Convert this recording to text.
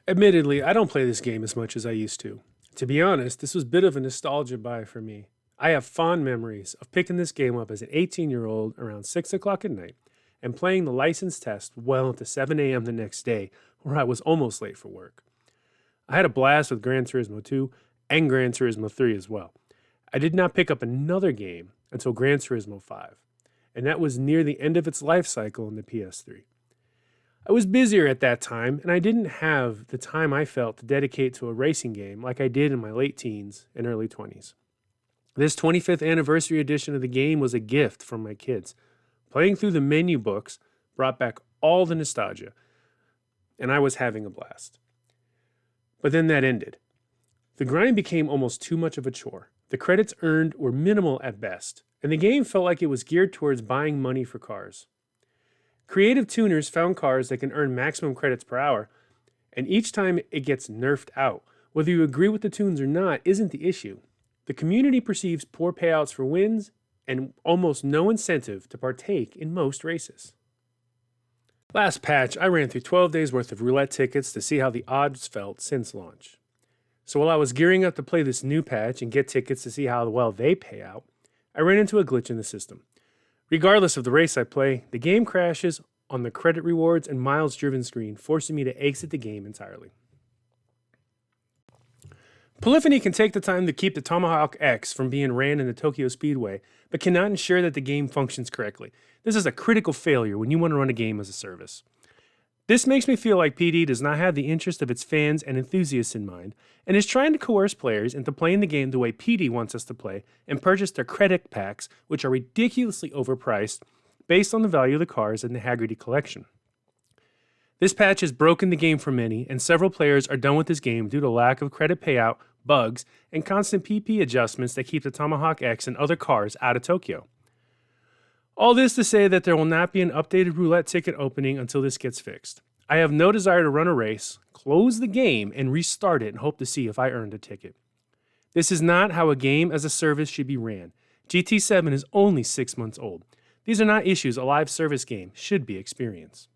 Admittedly, I don't play this game as much as I used to. To be honest, this was a bit of a nostalgia buy for me. I have fond memories of picking this game up as an 18-year-old around 6 o'clock at night and playing the license test well into 7 a.m. the next day, where I was almost late for work. I had a blast with Gran Turismo 2 and Gran Turismo 3 as well. I did not pick up another game until Gran Turismo 5, and that was near the end of its life cycle in the PS3. I was busier at that time, and I didn't have the time I felt to dedicate to a racing game like I did in my late teens and early 20s. This 25th anniversary edition of the game was a gift from my kids. Playing through the menu books brought back all the nostalgia, and I was having a blast. But then that ended. The grind became almost too much of a chore. The credits earned were minimal at best, and the game felt like it was geared towards buying money for cars. Creative tuners found cars that can earn maximum credits per hour, and each time it gets nerfed out. Whether you agree with the tunes or not isn't the issue. The community perceives poor payouts for wins and almost no incentive to partake in most races. Last patch, I ran through 12 days worth of roulette tickets to see how the odds felt since launch. So while I was gearing up to play this new patch and get tickets to see how well they pay out, I ran into a glitch in the system. Regardless of the race I play, the game crashes on the credit rewards and miles driven screen, forcing me to exit the game entirely. Polyphony can take the time to keep the Tomahawk X from being ran in the Tokyo Speedway, but cannot ensure that the game functions correctly. This is a critical failure when you want to run a game as a service. This makes me feel like PD does not have the interest of its fans and enthusiasts in mind, and is trying to coerce players into playing the game the way PD wants us to play and purchase their credit packs, which are ridiculously overpriced based on the value of the cars in the Haggerty collection. This patch has broken the game for many, and several players are done with this game due to lack of credit payout, bugs, and constant PP adjustments that keep the Tomahawk X and other cars out of Tokyo. All this to say that there will not be an updated roulette ticket opening until this gets fixed. I have no desire to run a race, close the game, and restart it and hope to see if I earned a ticket. This is not how a game as a service should be ran. GT7 is only 6 months old. These are not issues a live service game should be experienced.